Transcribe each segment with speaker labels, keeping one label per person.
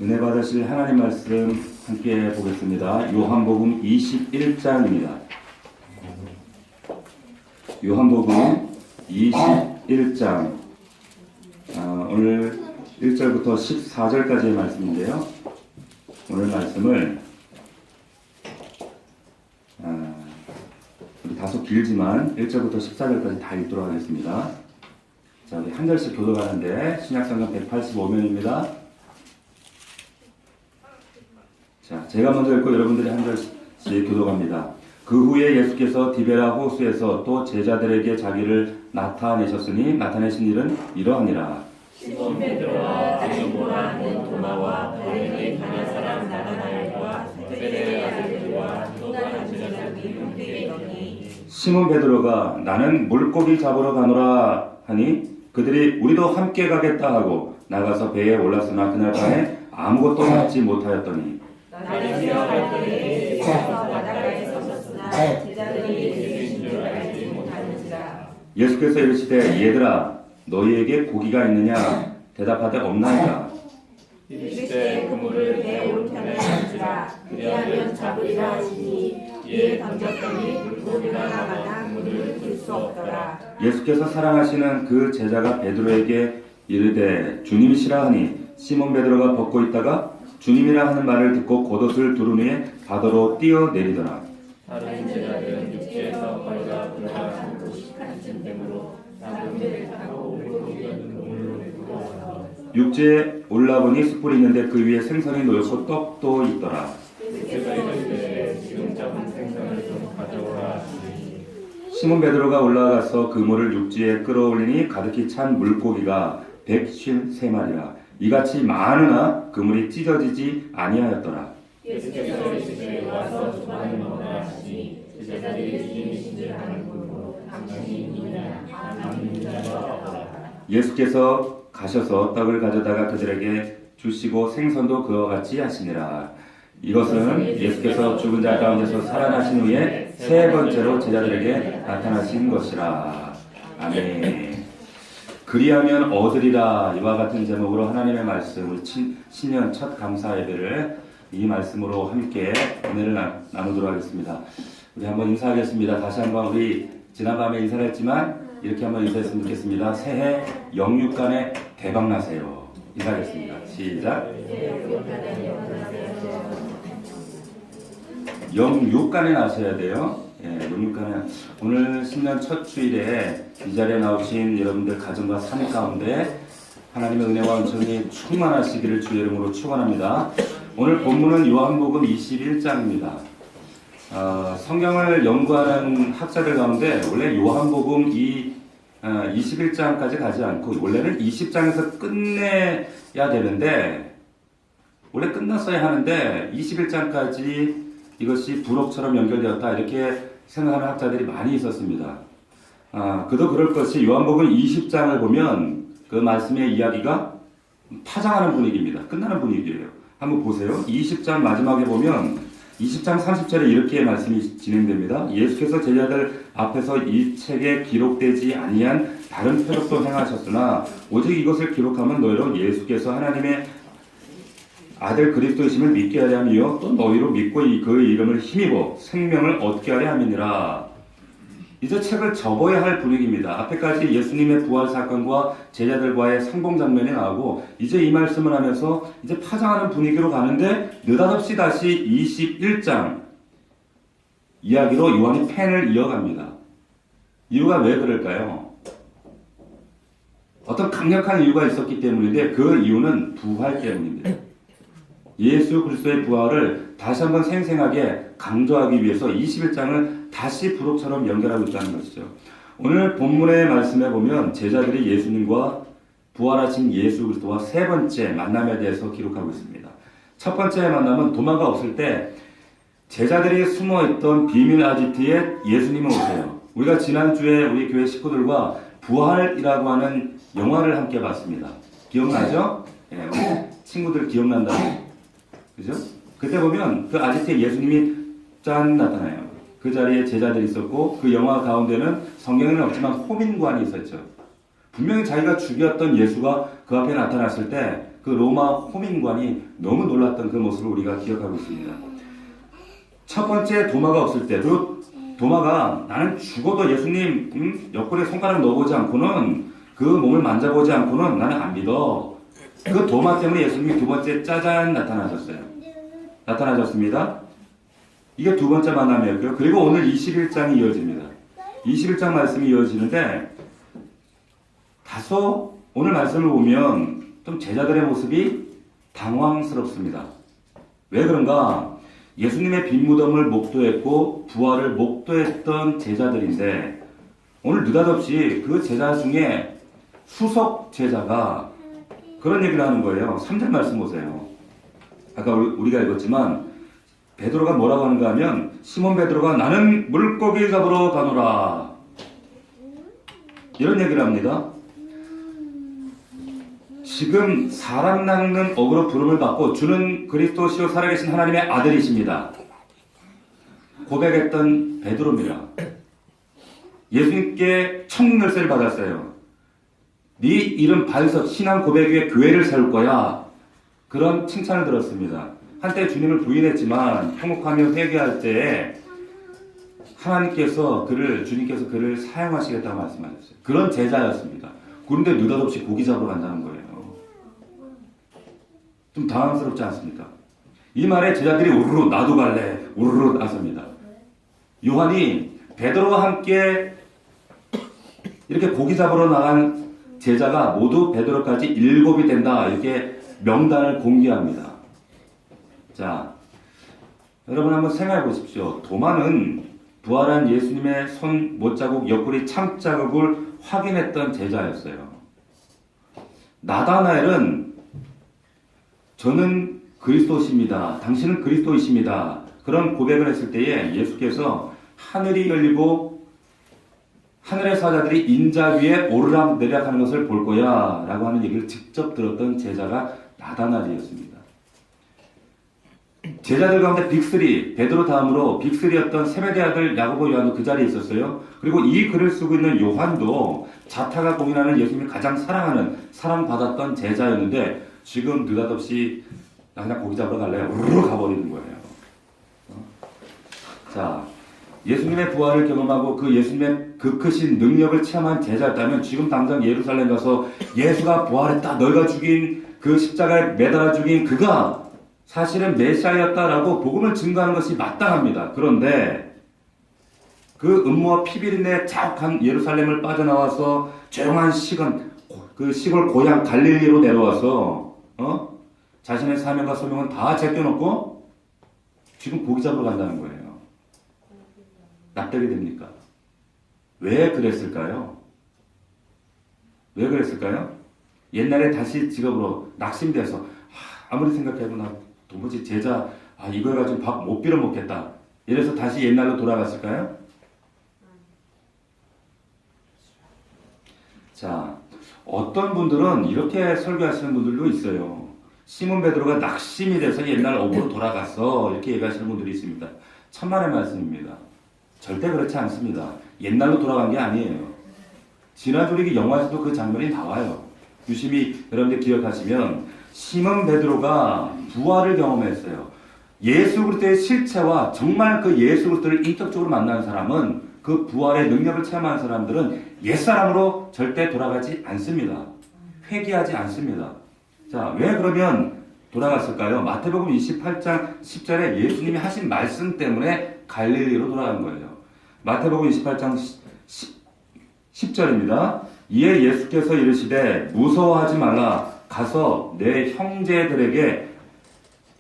Speaker 1: 은혜 받으실 하나님 말씀 함께 보겠습니다. 요한복음 21장입니다. 요한복음 21장 오늘 1절부터 14절까지의 말씀인데요. 오늘 말씀을 우리 다소 길지만 1절부터 14절까지 다 읽도록 하겠습니다. 자, 우리 한 절씩 교독하는데 신약성경 185면입니다. 자, 제가 먼저 읽고 여러분들이 한 절씩 교독합니다. 그 후에 예수께서 디베라 호수에서 또 제자들에게 자기를 나타내셨으니 나타내신 일은 이러하니라.
Speaker 2: 시몬 베드로와 디모라 하는 도마와 베레의 가나 사람 나다나엘과 세베대의 아들들과 또 다른 제자들이 함께 있더니
Speaker 1: 시몬 베드로가 나는 물고기 잡으러 가노라 하니 그들이 우리도 함께 가겠다 하고 나가서 배에 올랐으나 그날 밤에 아무것도 잡지 못하였더니
Speaker 2: 날이 되어갈 때에 예수께서 바닷가에 서셨으나 제자들이 예수이신 줄 알지 못하는지라.
Speaker 1: 예수께서 이르시되 얘들아 너희에게 고기가 있느냐 대답하되 없나이다.
Speaker 2: 이르시되 그물을 배 오른편에 던지라. 그리하면 잡으리라 하시니 이에 던졌더니 물고기가 많아 그물을 들 수 없더라.
Speaker 1: 예수께서 사랑하시는 그 제자가 베드로에게 이르되 주님이시라 하니 시몬 베드로가 벗고 있다가 주님이라 하는 말을 듣고 겉옷을 두른 후에 바다로 뛰어내리더라.
Speaker 2: 다른 제자들은 육지에서 거리가 들어가는 곳이 같은 데므로 나무를 타고 물고기가 그물로 들어와서
Speaker 1: 육지에 올라보니 숯불이 있는데 그 위에 생선이 놓였고 떡도 있더라.
Speaker 2: 예수께서 이르시되 지금 잡은 생선을 좀 가져오라 하시니
Speaker 1: 시몬 베드로가 올라가서 그물을 육지에 끌어올리니 가득히 찬 물고기가 153마리라. 이같이 많으나 그물이 찢어지지 아니하였더라.
Speaker 2: 예수께서 이르시되 와서 주만을 먹으라 하시니 제자들이 주님이신 줄 아는 고로 당신이 누구냐 아느냐라.
Speaker 1: 예수께서 가셔서 떡을 가져다가 그들에게 주시고 생선도 그와 같이 하시니라. 이것은 예수께서 죽은 자 가운데서 살아나신 후에 세 번째로 제자들에게 나타나신 것이라. 아멘. 그리하면 얻으리라. 이와 같은 제목으로 하나님의 말씀을 신년 첫 감사 예배를 이 말씀으로 함께 은혜를 나누도록 하겠습니다. 우리 한번 인사하겠습니다. 다시 한번 우리 지난밤에 인사를 했지만 이렇게 한번 인사했으면 좋겠습니다. 새해 영육간에 대박 나세요. 인사하겠습니다. 시작. 영육간에 나셔야 돼요. 영육간에 오늘 신년 첫 주일에 이 자리에 나오신 여러분들 가정과 삶 가운데 하나님의 은혜와 은총이 충만하시기를 주의 이름으로 축원합니다. 오늘 본문은 요한복음 21장입니다. 성경을 연구하는 학자들 가운데 원래 요한복음 21장까지 가지 않고 원래는 20장에서 끝내야 되는데 원래 끝났어야 하는데 21장까지 이것이 부록처럼 연결되었다 이렇게 생각하는 학자들이 많이 있었습니다. 그도 그럴 것이 요한복음 20장을 보면 그 말씀의 이야기가 파장하는 분위기입니다. 끝나는 분위기예요. 한번 보세요. 20장 마지막에 보면 20장 30절에 이렇게 말씀이 진행됩니다. 예수께서 제자들 앞에서 이 책에 기록되지 아니한 다른 표적도 행하셨으나 오직 이것을 기록하면 너희로 예수께서 하나님의 아들 그리스도이심을 믿게 하려 함이요 또 너희로 믿고 그 이름을 힘입어 생명을 얻게 하려 함이니라. 이제 책을 접어야 할 분위기입니다. 앞에까지 예수님의 부활 사건과 제자들과의 상봉 장면이 나오고 이제 이 말씀을 하면서 이제 파장하는 분위기로 가는데 느닷없이 다시 21장 이야기로 요한이 펜을 이어갑니다. 이유가 왜 그럴까요? 어떤 강력한 이유가 있었기 때문인데 그 이유는 부활 때문입니다. 예수 그리스도의 부활을 다시 한번 생생하게 강조하기 위해서 21장을 다시 부록처럼 연결하고 있다는 것이죠. 오늘 본문의 말씀에 보면 제자들이 예수님과 부활하신 예수 그리스도와 세 번째 만남에 대해서 기록하고 있습니다. 첫 번째 만남은 도마가 없을 때 제자들이 숨어있던 비밀 아지트에 예수님이 오세요. 우리가 지난주에 우리 교회 식구들과 부활이라고 하는 영화를 함께 봤습니다. 기억나죠? 우리 친구들 기억난다고. 그죠? 그때 보면 그 아지트에 예수님이 짠 나타나요. 그 자리에 제자들이 있었고 그 영화 가운데는 성경에는 없지만 호민관이 있었죠. 분명히 자기가 죽였던 예수가 그 앞에 나타났을 때 그 로마 호민관이 너무 놀랐던 그 모습을 우리가 기억하고 있습니다. 첫 번째 도마가 없을 때, 그 도마가 나는 죽어도 예수님 옆구리에 손가락 넣어보지 않고는 그 몸을 만져보지 않고는 나는 안 믿어. 그 도마 때문에 예수님이 두 번째 짜잔 나타나셨습니다. 이게 두 번째 만남이었고요. 그리고 오늘 21장이 이어집니다. 21장 말씀이 이어지는데 다소 오늘 말씀을 보면 좀 제자들의 모습이 당황스럽습니다. 왜 그런가? 예수님의 빈 무덤을 목도했고 부활을 목도했던 제자들인데 오늘 느닷없이 그 제자 중에 수석 제자가 그런 얘기를 하는 거예요. 3절 말씀 보세요. 아까 우리가 읽었지만 베드로가 뭐라고 하는가 하면 시몬 베드로가 나는 물고기 잡으러 가노라 이런 얘기를 합니다. 지금 사람 낚는 어그로 부름을 받고 주는 그리스도시요 살아계신 하나님의 아들이십니다. 고백했던 베드로입니다. 예수님께 청열세를 받았어요. 네 이름 발석 신앙 고백 위에 교회를 세울 거야. 그런 칭찬을 들었습니다. 한때 주님을 부인했지만 통곡하며 회개할 때에 주님께서 그를 사용하시겠다고 말씀하셨어요. 그런 제자였습니다. 그런데 느닷없이 고기 잡으러 간다는 거예요. 좀 당황스럽지 않습니까? 이 말에 제자들이 우르르 나도 갈래 우르르 나섭니다. 요한이 베드로와 함께 이렇게 고기 잡으러 나간 제자가 모두 베드로까지 7이 된다 이렇게 명단을 공개합니다. 자, 여러분 한번 생각해 보십시오. 도마는 부활한 예수님의 손 못자국 옆구리 참자국을 확인했던 제자였어요. 나다나엘은 저는 그리스도십니다. 당신은 그리스도이십니다. 그런 고백을 했을 때에 예수께서 하늘이 열리고 하늘의 사자들이 인자 위에 오르락내리락 하는 것을 볼 거야 라고 하는 얘기를 직접 들었던 제자가 나다나엘이었습니다. 제자들 가운데 빅3, 베드로 다음으로 빅3였던 세베대 아들 야고보 요한도 그 자리에 있었어요. 그리고 이 글을 쓰고 있는 요한도 자타가 공인하는 예수님을 가장 사랑받았던 제자였는데 지금 느닷없이 나 그냥 고기 잡으러 갈래 우르르 가버리는 거예요. 자, 예수님의 부활을 경험하고 그 예수님의 그 크신 능력을 체험한 제자였다면 지금 당장 예루살렘 가서 예수가 부활했다 너희가 죽인 그 십자가에 매달아 죽인 그가 사실은 메시아였다라고 복음을 증거하는 것이 마땅합니다. 그런데 그 음모와 피비린내 자욱한 예루살렘을 빠져나와서 조용한 그 시골 고향 갈릴리로 내려와서 자신의 사명과 소명은 다 제껴놓고 지금 고기 잡으러 간다는 거예요. 납득이 됩니까? 왜 그랬을까요? 왜 그랬을까요? 옛날에 다시 직업으로 낙심돼서 아무리 생각해도 나 도무지 제자 이걸 가지고 밥 못 빌어 먹겠다. 이래서 다시 옛날로 돌아갔을까요? 자, 어떤 분들은 이렇게 설교하시는 분들도 있어요. 시몬 베드로가 낙심이 돼서 옛날 어부로 돌아갔어. 이렇게 얘기하시는 분들이 있습니다. 천만의 말씀입니다. 절대 그렇지 않습니다. 옛날로 돌아간 게 아니에요. 진화조리기 영화에서도 그 장면이 나와요. 유심히 여러분들 기억하시면 시몬 베드로가 부활을 경험했어요. 예수 그리스도의 실체와 정말 그 예수 그리스도를 인격적으로 만나는 사람은 그 부활의 능력을 체험하는 사람들은 옛사람으로 절대 돌아가지 않습니다. 회개하지 않습니다. 자, 왜 그러면 돌아갔을까요? 마태복음 28장 10절에 예수님이 하신 말씀 때문에 갈릴리로 돌아간 거예요. 마태복음 28장 10절입니다. 이에 예수께서 이르시되 무서워하지 말라 가서 내 형제들에게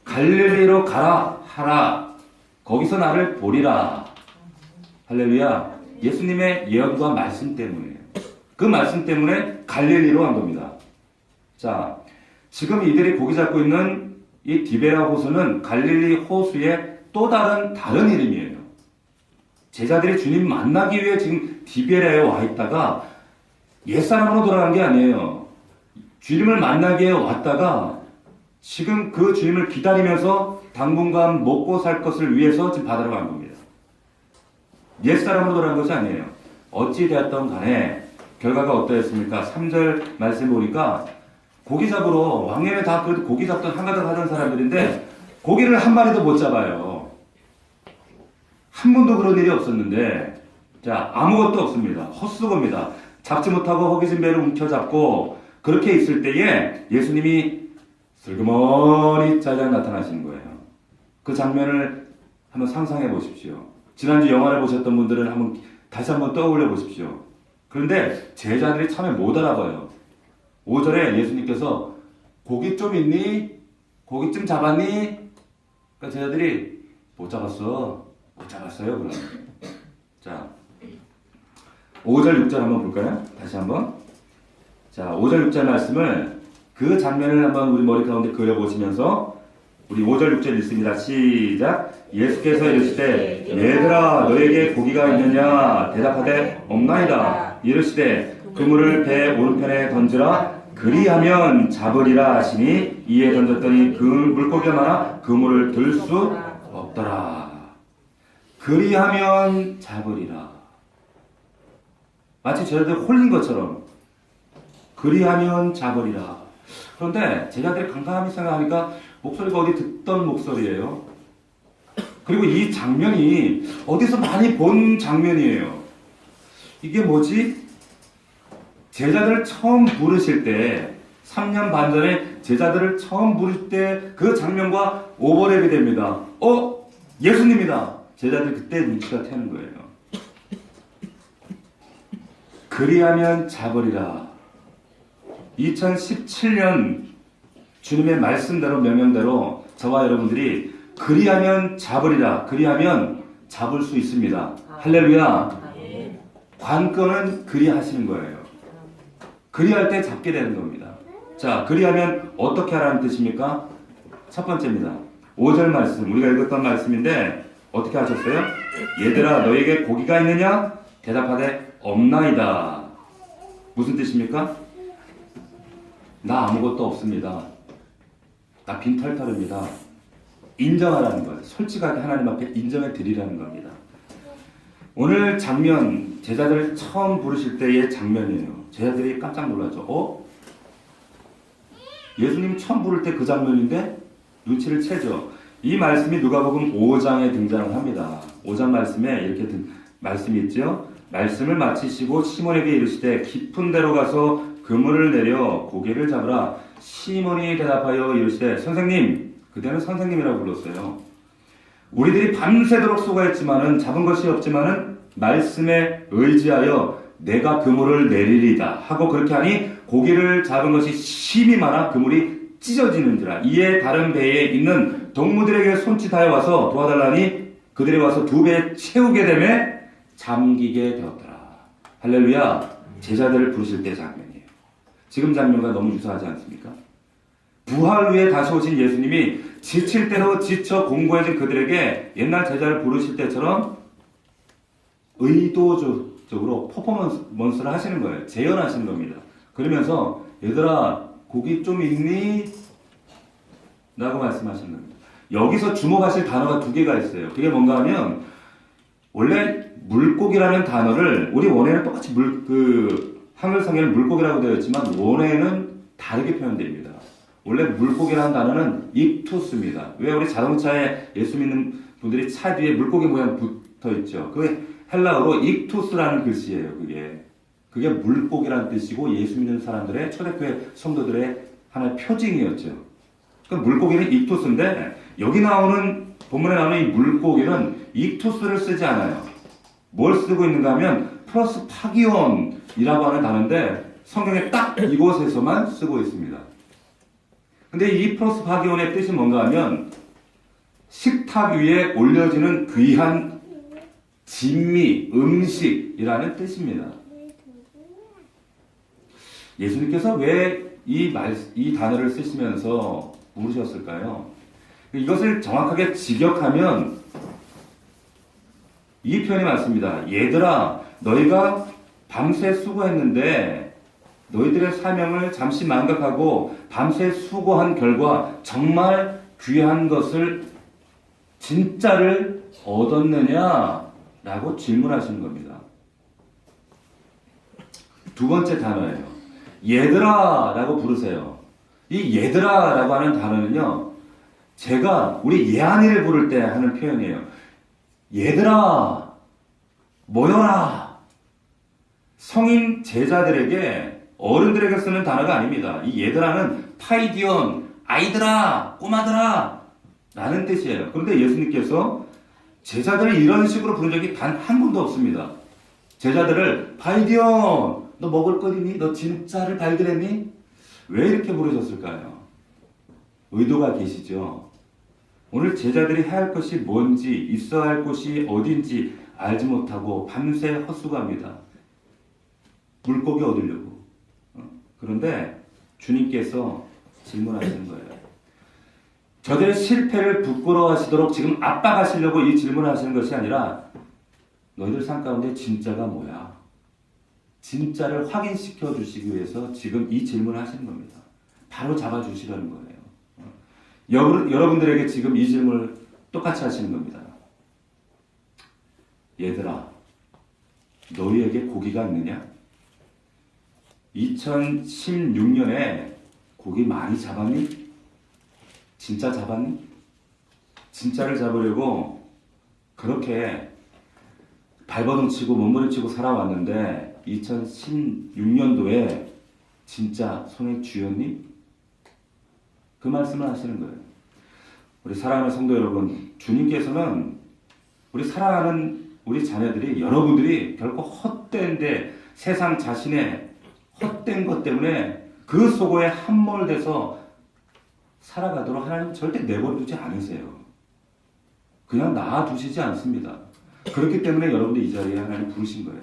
Speaker 1: 갈릴리로 가라 하라 거기서 나를 보리라. 할렐루야. 예수님의 예언과 말씀 때문이에요. 그 말씀 때문에 갈릴리로 간 겁니다. 자, 지금 이들이 고기 잡고 있는 이 디베라 호수는 갈릴리 호수의 또 다른 이름이에요. 제자들이 주님 만나기 위해 지금 디베라에 와 있다가 옛사람으로 돌아간 게 아니에요. 주님을 만나기 위해 왔다가 지금 그 주님을 기다리면서 당분간 먹고 살 것을 위해서 지금 바다로 간 겁니다. 옛사람으로 돌아간 것이 아니에요. 어찌 되었던 간에 결과가 어떠했습니까? 3절 말씀 보니까 고기 잡으러 왕년에 다 그래도 고기 잡던 한가득 하던 사람들인데 고기를 한 마리도 못 잡아요. 한 번도 그런 일이 없었는데 자 아무것도 없습니다. 헛수고입니다. 잡지 못하고 허기진 배를 움켜잡고 그렇게 있을 때에 예수님이 슬그머니 짜장 나타나시는 거예요. 그 장면을 한번 상상해 보십시오. 지난주 영화를 보셨던 분들은 다시 한번 떠올려 보십시오. 그런데 제자들이 참에 못 알아봐요. 5절에 예수님께서 고기 좀 있니? 고기 좀 잡았니? 그러니까 제자들이 못 잡았어요. 그럼. 자, 5절, 6절 한번 볼까요? 다시 한번. 자, 5절, 6절 말씀을 그 장면을 한번 우리 머리 가운데 그려보시면서 우리 5절, 6절 읽습니다. 시작. 예수께서 이르시되 얘들아 너에게 고기가 있느냐? 대답하되 없나이다. 이르시되 그물을 배 오른편에 던지라. 그리하면 잡으리라 하시니 이에 던졌더니 그 물고기가 많아 그물을 들 수 없더라. 그리하면 잡으리라. 마치 제자들 홀린 것처럼 그리하면 잡으리라. 그런데 제자들이 깜깜이 생각하니까 목소리가 어디 듣던 목소리예요. 그리고 이 장면이 어디서 많이 본 장면이에요. 이게 뭐지? 제자들을 처음 부르실 때 3년 반 전에 제자들을 처음 부르실 때 그 장면과 오버랩이 됩니다. 예수님이다. 제자들 그때 눈치가 트는 거예요. 그리하면 잡으리라. 2017년 주님의 말씀대로 명령대로 저와 여러분들이 그리하면 잡으리라. 그리하면 잡을 수 있습니다. 할렐루야. 관건은 그리하시는 거예요. 그리할 때 잡게 되는 겁니다. 자, 그리하면 어떻게 하라는 뜻입니까? 첫 번째입니다. 5절 말씀, 우리가 읽었던 말씀인데 어떻게 하셨어요? 얘들아 너에게 고기가 있느냐? 대답하되 없나이다. 무슨 뜻입니까? 나 아무것도 없습니다. 나 빈털털입니다. 인정하라는 거예요. 솔직하게 하나님 앞에 인정해 드리라는 겁니다. 오늘 장면, 제자들 처음 부르실 때의 장면이에요. 제자들이 깜짝 놀라죠. 예수님 처음 부를 때 그 장면인데 눈치를 채죠. 이 말씀이 누가복음 5장에 등장을 합니다. 5장 말씀에 이렇게 말씀이 있죠. 말씀을 마치시고 시몬에게 이르시되 깊은 데로 가서 그물을 내려 고기를 잡으라. 시몬이 대답하여 이르시되 선생님, 그때는 선생님이라고 불렀어요. 우리들이 밤새도록 수고했지만은 잡은 것이 없지만은 말씀에 의지하여 내가 그물을 내리리다 하고 그렇게 하니 고기를 잡은 것이 심히 많아 그물이 찢어지는지라. 이에 다른 배에 있는 동무들에게 손짓하여 와서 도와달라니 그들이 와서 두 배 채우게 되매 잠기게 되었더라. 할렐루야. 제자들을 부르실 때 장면이에요. 지금 장면과 너무 유사하지 않습니까? 부활 후에 다시 오신 예수님이 지칠 대로 지쳐 공고해진 그들에게 옛날 제자를 부르실 때처럼 의도적으로 퍼포먼스를 하시는 거예요. 재현하시는 겁니다. 그러면서 얘들아 고기 좀 있니? 라고 말씀하시는 겁니다. 여기서 주목하실 단어가 두 개가 있어요. 그게 뭔가 하면 원래 물고기라는 단어를 우리 원어에는 똑같이 한글성에는 물고기라고 되어 있지만 원어에는 다르게 표현됩니다. 원래 물고기라는 단어는 익투스입니다. 왜 우리 자동차에 예수 믿는 분들이 차 뒤에 물고기 모양 붙어 있죠. 그게 헬라어로 익투스라는 글씨예요. 그게 물고기라는 뜻이고 예수 믿는 사람들의 초대교회 성도들의 하나의 표징이었죠. 그 물고기는 익투스인데 여기 나오는 본문에 나오는 이 물고기는 익투스를 쓰지 않아요. 뭘 쓰고 있는가 하면 플러스 파기온이라고 하는 단어인데 성경에 딱 이곳에서만 쓰고 있습니다. 근데 이 플러스 파기온의 뜻이 뭔가 하면 식탁 위에 올려지는 귀한 진미, 음식이라는 뜻입니다. 예수님께서 왜 이 단어를 쓰시면서 부르셨을까요? 이것을 정확하게 직역하면 이 표현이 맞습니다. 얘들아, 너희가 밤새 수고했는데 너희들의 사명을 잠시 망각하고 밤새 수고한 결과 정말 귀한 것을 진짜를 얻었느냐라고 질문하시는 겁니다. 두 번째 단어예요. 얘들아 라고 부르세요. 이 얘들아라고 하는 단어는요, 제가 우리 예한이를 부를 때 하는 표현이에요. 얘들아, 모여라. 성인 제자들에게, 어른들에게 쓰는 단어가 아닙니다. 이 얘들아는 파이디온, 아이들아, 꼬마들아 라는 뜻이에요. 그런데 예수님께서 제자들을 이런 식으로 부른 적이 단 한 번도 없습니다. 제자들을 파이디온, 너 먹을 것 있니? 너 진짜를 발견했니? 왜 이렇게 부르셨을까요? 의도가 계시죠. 오늘 제자들이 해야 할 것이 뭔지, 있어야 할 곳이 어딘지 알지 못하고 밤새 헛수고합니다. 물고기 얻으려고. 그런데 주님께서 질문하시는 거예요. 저들의 실패를 부끄러워하시도록 지금 압박하시려고 이 질문을 하시는 것이 아니라 너희들 삶 가운데 진짜가 뭐야? 진짜를 확인시켜 주시기 위해서 지금 이 질문을 하시는 겁니다. 바로 잡아주시려는 거예요. 여러분들에게 지금 이 질문을 똑같이 하시는 겁니다. 얘들아, 너희에게 고기가 있느냐? 2016년에 고기 많이 잡았니? 진짜 잡았니? 진짜를 잡으려고 그렇게 발버둥치고 몸부림치고 살아왔는데 2016년도에 진짜 손에 쥐었니? 그 말씀을 하시는 거예요. 우리 사랑하는 성도 여러분, 주님께서는 우리 사랑하는 우리 자녀들이, 여러분들이 결코 헛된데 세상 자신의 헛된 것 때문에 그 속에 함몰돼서 살아가도록 하나님 절대 내버려두지 않으세요. 그냥 놔두시지 않습니다. 그렇기 때문에 여러분들 이 자리에 하나님 부르신 거예요.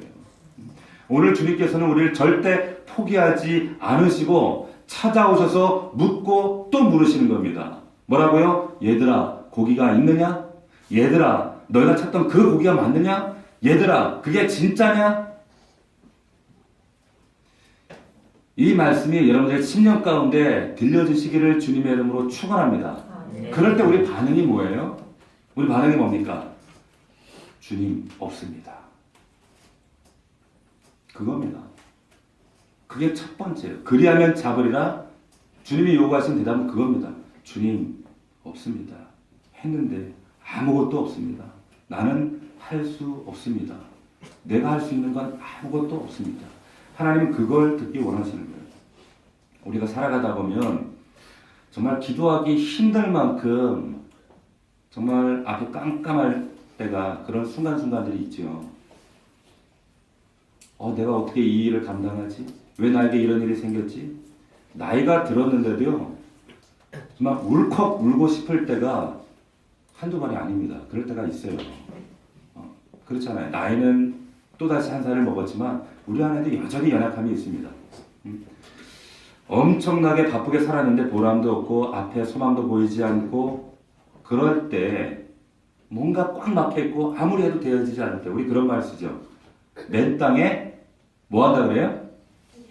Speaker 1: 오늘 주님께서는 우리를 절대 포기하지 않으시고 찾아오셔서 묻고 또 물으시는 겁니다. 뭐라고요? 얘들아, 고기가 있느냐? 얘들아, 너희가 찾던 그 고기가 맞느냐? 얘들아, 그게 진짜냐? 이 말씀이 여러분들의 심령 가운데 들려주시기를 주님의 이름으로 축원합니다. 그럴 때 우리 반응이 뭐예요? 우리 반응이 뭡니까? 주님 없습니다. 그겁니다. 그게 첫 번째예요. 그리하면 잡으리라. 주님이 요구하신 대답은 그겁니다. 주님 없습니다. 했는데 아무것도 없습니다. 나는 할 수 없습니다. 내가 할 수 있는 건 아무것도 없습니다. 하나님은 그걸 듣기 원하시는 거예요. 우리가 살아가다 보면 정말 기도하기 힘들 만큼 정말 앞이 깜깜할 때가, 그런 순간순간들이 있죠. 내가 어떻게 이 일을 감당하지? 왜 나에게 이런 일이 생겼지? 나이가 들었는데도요, 정말 울컥 울고 싶을 때가 한두 번이 아닙니다. 그럴 때가 있어요. 그렇잖아요. 나이는 또다시 한 살을 먹었지만 우리 안에도 여전히 연약함이 있습니다. 엄청나게 바쁘게 살았는데 보람도 없고 앞에 소망도 보이지 않고, 그럴 때 뭔가 꽉 막혀있고 아무리 해도 되어지지 않을 때 우리 그런 말 쓰죠. 맨 땅에 뭐 한다 그래요?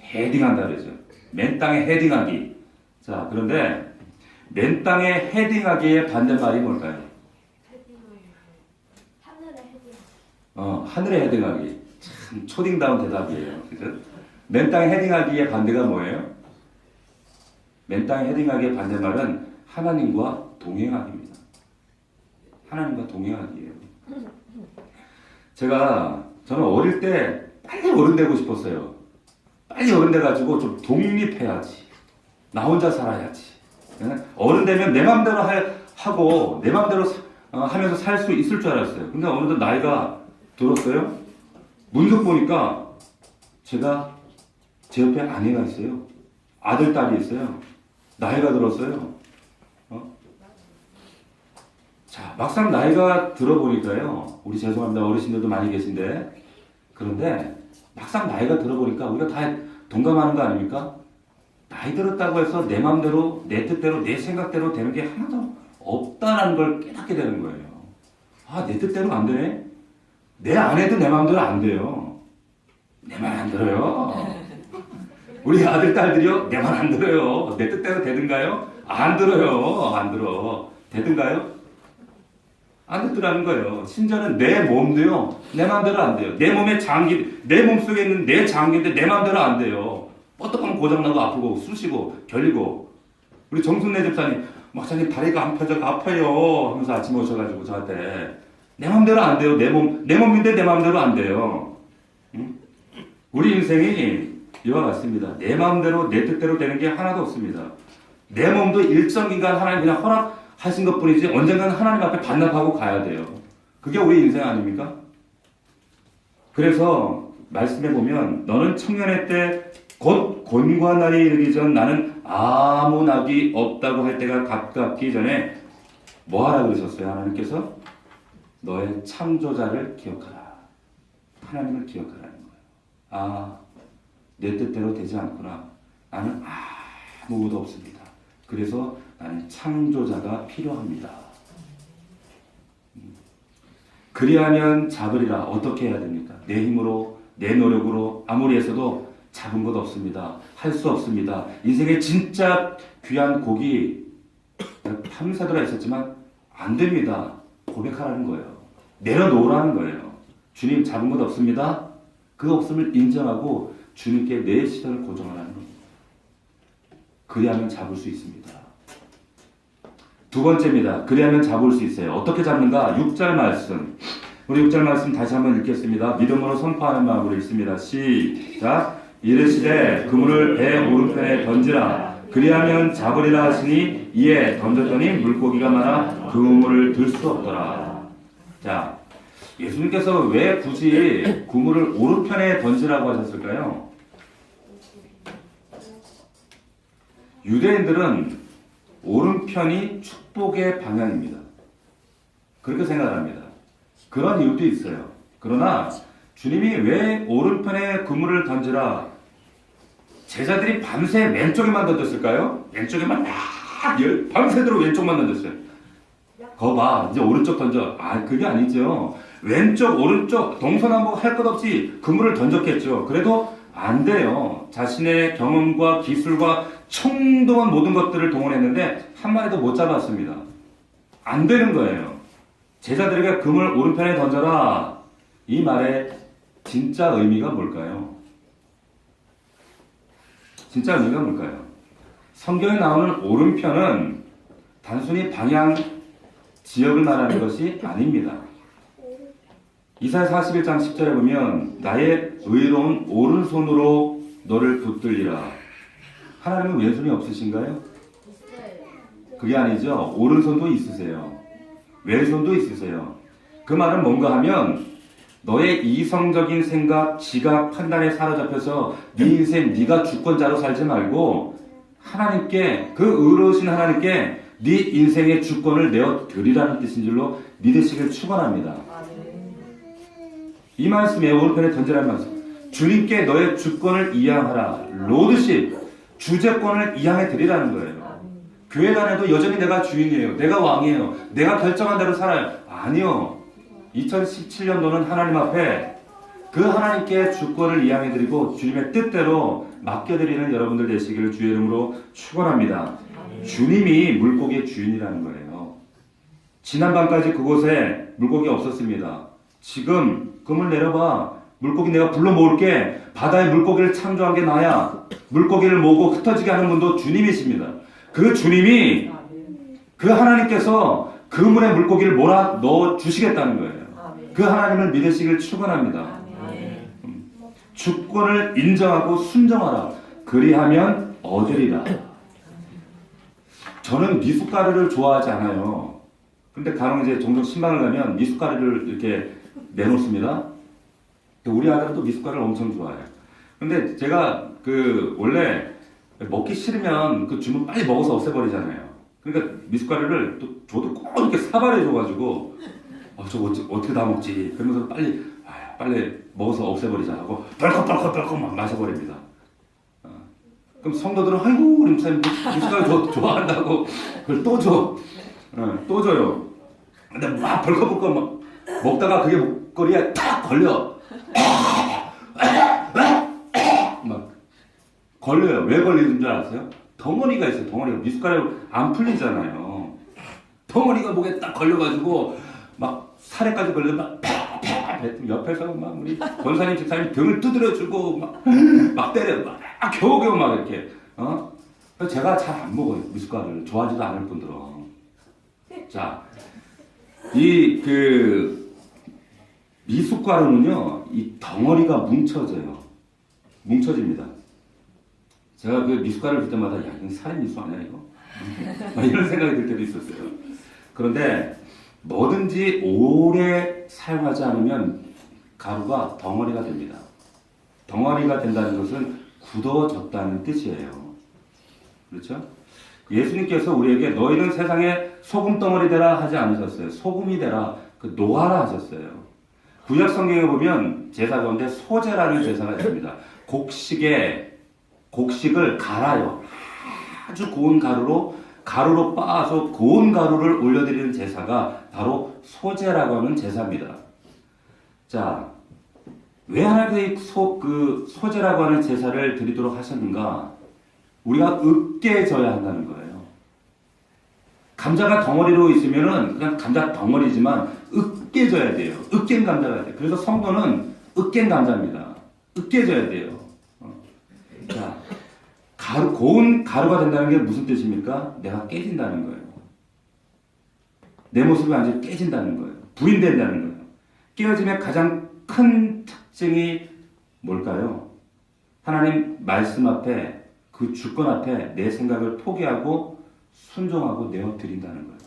Speaker 1: 헤딩한다 그러죠. 맨 땅에 헤딩하기. 자, 그런데 맨 땅에 헤딩하기의 반대말이 뭘까요? 하늘에 헤딩하기. 참 초딩다운 대답이에요. 그죠? 맨 땅에 헤딩하기의 반대가 뭐예요? 맨 땅에 헤딩하기의 반대말은 하나님과 동행하기입니다. 하나님과 동행하기예요. 저는 어릴 때 빨리 어른 되고 싶었어요. 빨리 어른 돼가지고 좀 독립해야지. 나 혼자 살아야지. 어른 되면 내 맘대로 하고 내 맘대로 하면서 살 수 있을 줄 알았어요. 근데 어느덧 나이가 들었어요. 문득 보니까 제 옆에 아내가 있어요. 아들, 딸이 있어요. 나이가 들었어요. 자, 막상 나이가 들어보니까요. 우리 죄송합니다. 어르신들도 많이 계신데. 그런데 막상 나이가 들어보니까 우리가 다 동감하는 거 아닙니까? 나이 들었다고 해서 내 마음대로, 내 뜻대로, 내 생각대로 되는 게 하나도 없다는 걸 깨닫게 되는 거예요. 내 뜻대로 안 되네? 내 아내도 내 마음대로 안 돼요. 내 말 안 들어요. 우리 아들, 딸들이요? 내 말 안 들어요. 내 뜻대로 되든가요? 안 들어요. 안 들어. 되든가요? 안 듣더라는 거예요. 심지어는 내 몸도요, 내 마음대로 안 돼요. 내 몸에 내 몸속에 있는 내 장기인데 내 마음대로 안 돼요. 뻗떡하면 고장나고 아프고 쑤시고 결리고. 우리 정순래 집사님, 목사님 다리가 안 펴져 아파요 하면서 아침에 오셔가지고 저한테 내 마음대로 안 돼요. 내 몸인데 내 마음대로 안 돼요. 응? 우리 인생이 이와 같습니다. 내 마음대로 내 뜻대로 되는 게 하나도 없습니다. 내 몸도 일정 기간 하나님 그냥 허락하신 것뿐이지 언젠가는 하나님 앞에 반납하고 가야 돼요. 그게 우리 인생 아닙니까? 그래서 말씀해 보면 너는 청년의 때 곧 곤고한 날이 이르기 전 나는 아무 낙이 없다고 할 때가 가깝기 전에 뭐 하라 그러셨어요? 하나님께서 너의 창조자를 기억하라. 하나님을 기억하라는 거예요. 아, 내 뜻대로 되지 않구나. 나는 아무것도 없습니다. 그래서 나는 창조자가 필요합니다. 그리하면 잡으리라. 어떻게 해야 됩니까? 내 힘으로, 내 노력으로 아무리 했어도 잡은 것 없습니다. 할 수 없습니다. 인생의 진짜 귀한 곡이 밤새도록 있었지만 안 됩니다. 고백하라는 거예요. 내려놓으라는 거예요. 주님 잡은 것 없습니다. 그 없음을 인정하고 주님께 내 시선을 고정하라는 겁니다. 그리하면 잡을 수 있습니다. 두 번째입니다. 그리하면 잡을 수 있어요. 어떻게 잡는가? 6절 말씀. 우리 6절 말씀 다시 한번 읽겠습니다. 믿음으로 선포하는 마음으로 읽습니다. 시작. 이르시되 그물을 배 오른편에 던지라. 그리하면 잡으리라 하시니 이에 던졌더니 물고기가 많아 그물을 들 수 없더라. 자, 예수님께서 왜 굳이 그물을 오른편에 던지라고 하셨을까요? 유대인들은 오른편이 축복의 방향입니다. 그렇게 생각합니다. 그런 이유도 있어요. 그러나 주님이 왜 오른편에 그물을 던지라 제자들이 밤새 왼쪽에만 던졌을까요? 왼쪽에만 밤새도록 왼쪽만 던졌어요. 거봐 이제 오른쪽 던져. 그게 아니죠. 왼쪽 오른쪽 동서남북 할 것 없이 그물을 던졌겠죠. 그래도 안 돼요. 자신의 경험과 기술과 총동원 모든 것들을 동원했는데 한 마리도 못 잡았습니다. 안 되는 거예요. 제자들에게 그물 오른편에 던져라. 이 말의 진짜 의미가 뭘까요? 진짜 의미가 뭘까요? 성경에 나오는 오른편은 단순히 방향, 지역을 말하는 것이 아닙니다. 이사야 41장 10절에 보면 나의 의로운 오른손으로 너를 붙들리라. 하나님은 왼손이 없으신가요? 그게 아니죠. 오른손도 있으세요. 왼손도 있으세요. 그 말은 뭔가 하면 너의 이성적인 생각, 지각, 판단에 사로잡혀서 네 인생 네가 주권자로 살지 말고 하나님께, 그 의로우신 하나님께 네 인생의 주권을 내어 드리라는 뜻인 줄로 믿으시길 축원합니다. 이 말씀에 오른편에 던지라는 말씀. 주님께 너의 주권을 이양하라. 로드십, 주재권을 이양해 드리라는 거예요. 교회 안에도 여전히 내가 주인이에요. 내가 왕이에요. 내가 결정한 대로 살아요. 아니요. 2017년도는 하나님 앞에 그 하나님께 주권을 이양해드리고 주님의 뜻대로 맡겨드리는 여러분들 되시기를 주의 이름으로 축원합니다. 주님이 물고기의 주인이라는 거예요. 지난밤까지 그곳에 물고기 없었습니다. 지금 그물 내려봐. 물고기 내가 불러 모을게. 바다에 물고기를 창조한 게 나야. 물고기를 모으고 흩어지게 하는 분도 주님이십니다. 그 주님이, 그 하나님께서 그물에 물고기를 몰아 넣어 주시겠다는 거예요. 그 하나님을 믿으시길 축원합니다. 주권을 인정하고 순종하라. 그리하면 얻으리라. 저는 미숫가루를 좋아하지 않아요. 근데 간혹 이제 종종 신방을 가면 미숫가루를 이렇게 내놓습니다. 우리 아들은 또 미숫가루를 엄청 좋아해요. 근데 제가 원래 먹기 싫으면 그 주문 빨리 먹어서 없애버리잖아요. 그러니까 미숫가루를 또 저도 꼭 이렇게 사발해 줘가지고 저거 어떻게 다 먹지? 그러면서 빨리 먹어서 없애버리자 하고 벌컥벌컥 막 마셔버립니다. 그럼 성도들은 아이고 우리 목사님 미숫가루 좋아한다고 그걸 또 줘. 또 줘요. 근데 막 벌컥벌컥 막 먹다가 그게 목걸이에 탁 걸려. 막 걸려요. 왜 걸리는 줄 알았어요? 덩어리가 있어요. 덩어리가 미숫가루 안 풀리잖아요. 덩어리가 목에 딱 걸려가지고 막 살에까지 걸려 막 옆에서 막 우리 권사님 집사님 등을 두드려주고 막 때려 막 겨우겨우 막 이렇게 제가 잘 안 먹어요. 미숫가루를. 좋아하지도 않을 뿐더러. 자, 미숫가루는요, 이 덩어리가 뭉쳐집니다. 제가 그 미숫가루를 볼 때마다, 야, 이건 살인미수 아니야, 이거? 막 이런 생각이 들 때도 있었어요. 그런데 뭐든지 오래 사용하지 않으면 가루가 덩어리가 됩니다. 덩어리가 된다는 것은 굳어졌다는 뜻이에요. 그렇죠? 예수님께서 우리에게 너희는 세상에 소금 덩어리 되라 하지 않으셨어요. 소금이 되라, 노하라 하셨어요. 구약 성경에 보면 제사 가운데 소제라는 제사가 있습니다. 곡식을 갈아요. 아주 고운 가루로 빻아서 고운 가루를 올려드리는 제사가 바로 소제라고 하는 제사입니다. 자, 왜 하나님이 소제라고 하는 제사를 드리도록 하셨는가? 우리가 으깨져야 한다는 거예요. 감자가 덩어리로 있으면은 그냥 감자 덩어리지만 으깨져야 돼요. 으깬 감자가 돼요. 그래서 성도는 으깬 감자입니다. 으깨져야 돼요. 자, 고운 가루가 된다는 게 무슨 뜻입니까? 내가 깨진다는 거예요. 내 모습이 완전히 깨진다는 거예요. 부인된다는 거예요. 깨어짐의 가장 큰 특징이 뭘까요? 하나님 말씀 앞에, 그 주권 앞에 내 생각을 포기하고 순종하고 내어드린다는 거예요.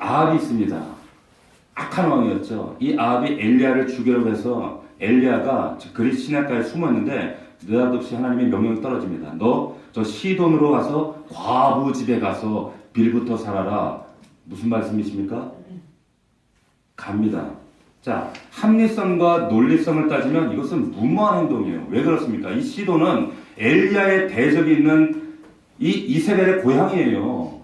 Speaker 1: 아합이 있습니다. 악한 왕이었죠. 이 아합이 엘리야를 죽이려고 해서 엘리야가 그리 시내가에 숨었는데 느닷없이 하나님의 명령이 떨어집니다. 너 저 시돈으로 가서 과부 집에 가서 빌부터 살아라. 무슨 말씀이십니까? 갑니다. 자, 합리성과 논리성을 따지면 이것은 무모한 행동이에요. 왜 그렇습니까? 이 시돈은 엘리야의 대적이 있는 이 이세벨의 고향이에요.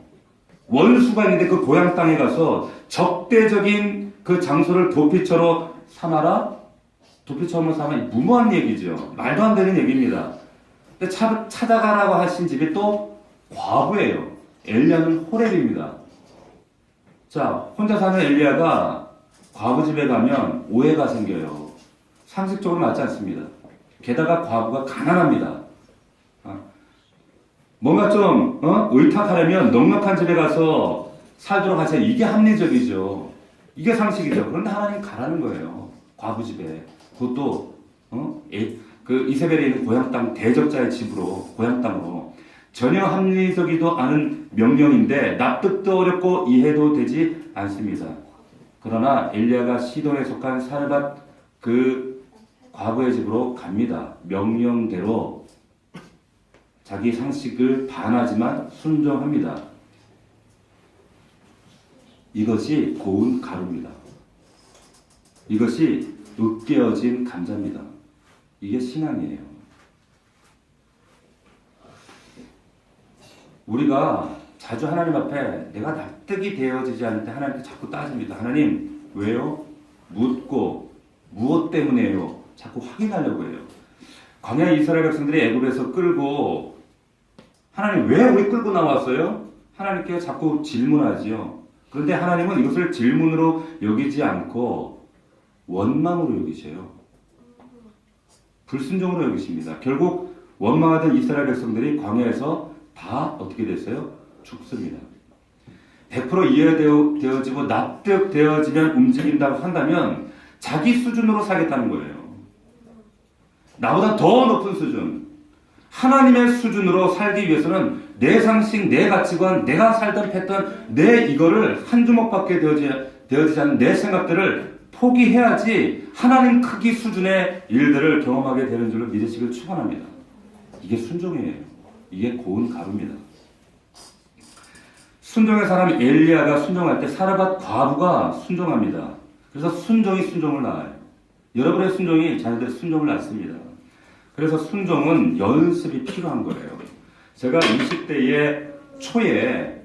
Speaker 1: 원수가 있는데 그 고향 땅에 가서 적대적인 그 장소를 도피처로 삼아라? 도피처로 삼아 무모한 얘기죠. 말도 안 되는 얘기입니다. 근데 찾아가라고 하신 집이 또 과부예요. 엘리야는 호렙입니다. 자, 혼자 사는 엘리야가 과부 집에 가면 오해가 생겨요. 상식적으로 맞지 않습니다. 게다가 과부가 가난합니다. 뭔가 좀 의탁하려면 넉넉한 집에 가서 살도록 하세요. 이게 합리적이죠. 이게 상식이죠. 그런데 하나님 가라는 거예요. 과부 집에. 그것도 그 이세벨에 있는 고향 땅 대적자의 집으로, 고향 땅으로. 전혀 합리적이도 않은 명령인데 납득도 어렵고 이해도 되지 않습니다. 그러나 엘리야가 시돈에 속한 사르밧 그 과부의 집으로 갑니다. 명령대로 자기 상식을 반하지만 순종합니다. 이것이 고운 가루입니다. 이것이 으깨어진 감자입니다. 이게 신앙이에요. 우리가 자주 하나님 앞에 내가 납득이 되어지지 않을 때 하나님께 자꾸 따집니다. 하나님, 왜요? 묻고, 무엇 때문에요? 자꾸 확인하려고 해요. 광야 이스라엘 백성들이 애굽에서 끌고, 하나님 왜 우리 끌고 나왔어요? 하나님께 자꾸 질문하지요. 그런데 하나님은 이것을 질문으로 여기지 않고 원망으로 여기셔요. 불순종으로 여기십니다. 결국 원망하던 이스라엘 백성들이 광야에서 다 어떻게 됐어요? 죽습니다. 100% 이해되어지고 납득되어지면 움직인다고 한다면 자기 수준으로 살겠다는 거예요. 나보다 더 높은 수준, 하나님의 수준으로 살기 위해서는 내 상식, 내 가치관, 내가 살던 패턴, 내 이거를 한 주먹밖에 되어지지 않는 내 생각들을 포기해야지 하나님 크기 수준의 일들을 경험하게 되는 줄로 믿으시길 축원합니다. 이게 순종이에요. 이게 고운 가루입니다. 순종의 사람 엘리야가 순종할 때 사르밧 과부가 순종합니다. 그래서 순종이 순종을 낳아요. 여러분의 순종이 자녀들의 순종을 낳습니다. 그래서 순종은 연습이 필요한 거예요. 제가 20대의 초에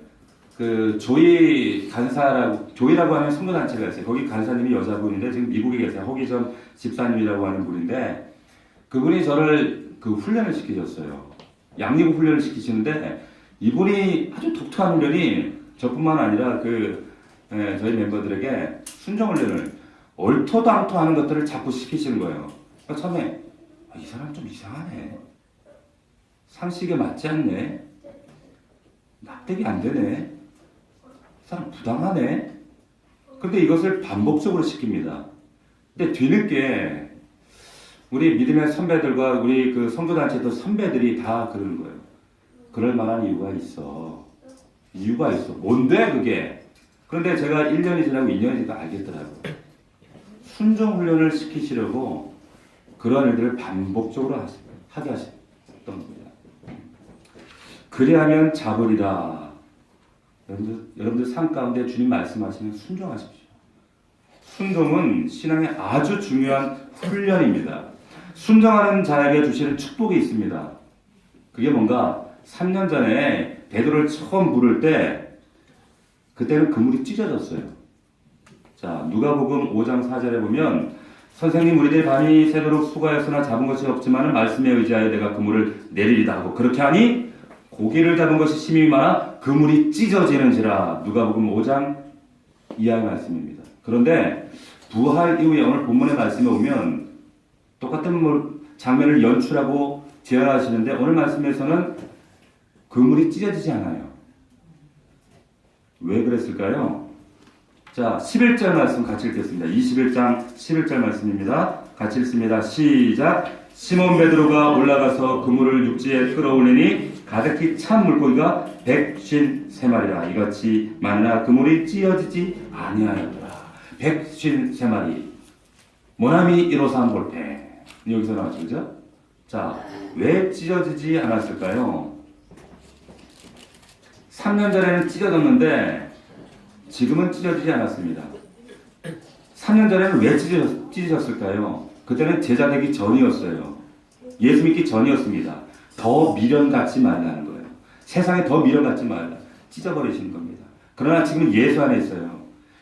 Speaker 1: 그 조이라고 하는 선교단체가 있어요. 거기 간사님이 여자분인데 지금 미국에 계세요. 허기전 집사님이라고 하는 분인데 그분이 저를 그 훈련을 시키셨어요. 양리국 훈련을 시키시는데 이분이 아주 독특한 훈련이 저뿐만 아니라 저희 멤버들에게 순종 훈련을 얼토당토 하는 것들을 자꾸 시키시는 거예요. 그러니까 처음에 이 사람 좀 이상하네. 상식에 맞지 않네. 납득이 안 되네. 이 사람 부당하네. 근데 이것을 반복적으로 시킵니다. 근데 뒤늦게 우리 믿음의 선배들과 우리 그 선교단체도 선배들이 다 그러는 거예요. 그럴 만한 이유가 있어. 이유가 있어. 뭔데 그게? 그런데 제가 1년이 지나고 2년이 지나고 알겠더라고요. 순종 훈련을 시키시려고 그런 일들을 반복적으로 하게 하셨던 겁니다. 그리하면 잡으리라. 여러분들 삶 가운데 주님 말씀하시면 순종하십시오. 순종은 신앙의 아주 중요한 훈련입니다. 순종하는 자에게 주시는 축복이 있습니다. 그게 뭔가 3년 전에 베드로를 처음 부를 때 그때는 그물이 찢어졌어요. 자, 누가복음 5장 4절에 보면 선생님 우리들이 밤이 새도록 수고하였으나 잡은 것이 없지만 말씀에 의지하여 내가 그물을 내리리다 하고 그렇게 하니 고기를 잡은 것이 심히 많아 그물이 찢어지는지라. 누가복음 5장 이하의 말씀입니다. 그런데 부활 이후에 오늘 본문의 말씀에 오면 똑같은 장면을 연출하고 재현하시는데 오늘 말씀에서는 그물이 찢어지지 않아요. 왜 그랬을까요? 자, 11절 말씀 같이 읽겠습니다. 21장 11절 말씀입니다. 같이 읽습니다. 시작. 시몬 베드로가 올라가서 그물을 육지에 끌어올리니 가득히 찬 물고기가 153마리라. 이같이 만나 그물이 찢어지지 아니하였더라. 153마리. 모나미 153 볼펜. 여기서 나왔죠, 그죠? 자, 왜 찢어지지 않았을까요? 3년 전에는 찢어졌는데 지금은 찢어지지 않았습니다. 3년 전에는 왜 찢어졌을까요? 그때는 제자 되기 전이었어요. 예수 믿기 전이었습니다. 더 미련 갖지 말라는 거예요. 세상에 더 미련 갖지 말라. 찢어버리시는 겁니다. 그러나 지금은 예수 안에 있어요.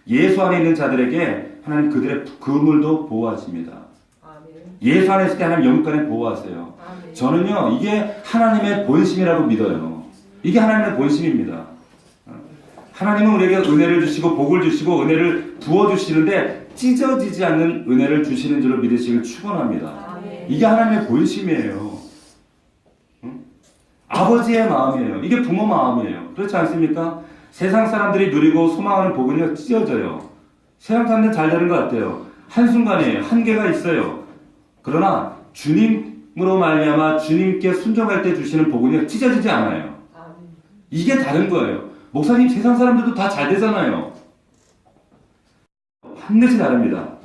Speaker 1: 예수 안에 있는 자들에게 하나님 그들의 그물도 보호하십니다. 예수 안에 있을 때 하나님 영육간에 보호하세요. 저는요, 이게 하나님의 본심이라고 믿어요. 이게 하나님의 본심입니다. 하나님은 우리에게 은혜를 주시고 복을 주시고 은혜를 부어주시는데 찢어지지 않는 은혜를 주시는 줄로 믿으시길 축원합니다. 이게 하나님의 본심이에요. 아버지의 마음이에요. 이게 부모 마음이에요. 그렇지 않습니까? 세상 사람들이 누리고 소망하는 복은요 찢어져요. 세상 사람들은 잘 되는 것 같아요. 한순간이에요. 한계가 있어요. 그러나 주님으로 말미암아 주님께 순종할 때 주시는 복은요 찢어지지 않아요. 이게 다른 거예요. 목사님 세상 사람들도 다 잘 되잖아요. 반드시 다릅니다.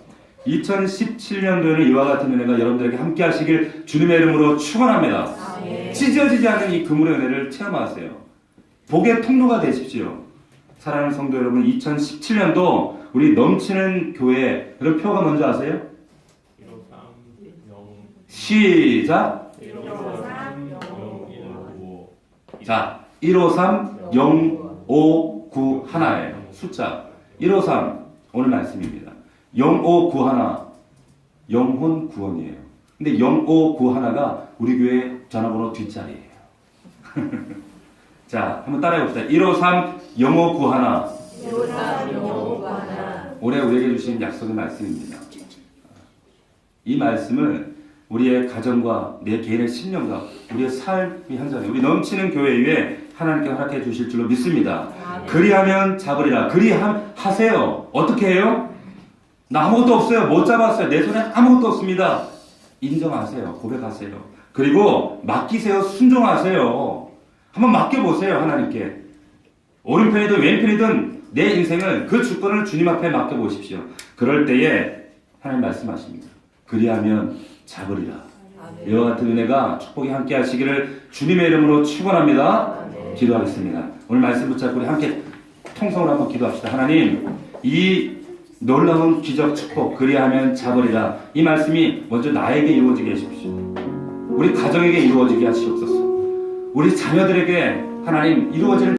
Speaker 1: 2017년도에는 이와 같은 은혜가 여러분들에게 함께 하시길 주님의 이름으로 축원합니다. 찢어지지 않는 이 그물의 은혜를 체험하세요. 복의 통로가 되십시오. 사랑하는 성도 여러분, 2017년도 우리 넘치는 교회, 그런 표가 뭔지 아세요? 시작. 153 0591예요. 숫자 153 오늘 말씀입니다. 0591 영혼 구원이에요. 근데 0591가 우리 교회 전화번호 뒷자리예요. 자, 한번 따라해 봅시다. 153 0591 올해 우리에게 주신 약속의 말씀입니다. 이 말씀을 우리의 가정과 내 개인의 신령과 우리의 삶이 현장에 우리 넘치는 교회 위에 하나님께 허락해 주실 줄로 믿습니다. 그리하면 잡으리라. 그리하세요. 어떻게 해요? 나 아무것도 없어요. 못 잡았어요. 내 손에 아무것도 없습니다. 인정하세요. 고백하세요. 그리고 맡기세요. 순종하세요. 한번 맡겨보세요. 하나님께. 오른편이든 왼편이든 내 인생을 그 주권을 주님 앞에 맡겨보십시오. 그럴 때에 하나님 말씀하십니다. 그리하면 잡으리라. 이와 같은 은혜가 축복이 함께 하시기를 주님의 이름으로 축원합니다. 기도하겠습니다. 오늘 말씀 붙잡고 우리 함께 통성으로 한번 기도합시다. 하나님, 이 놀라운 기적 축복 그리하면 잡으리라. 이 말씀이 먼저 나에게 이루어지게 하십시오. 우리 가정에게 이루어지게 하시옵소서. 우리 자녀들에게 하나님 이루어지는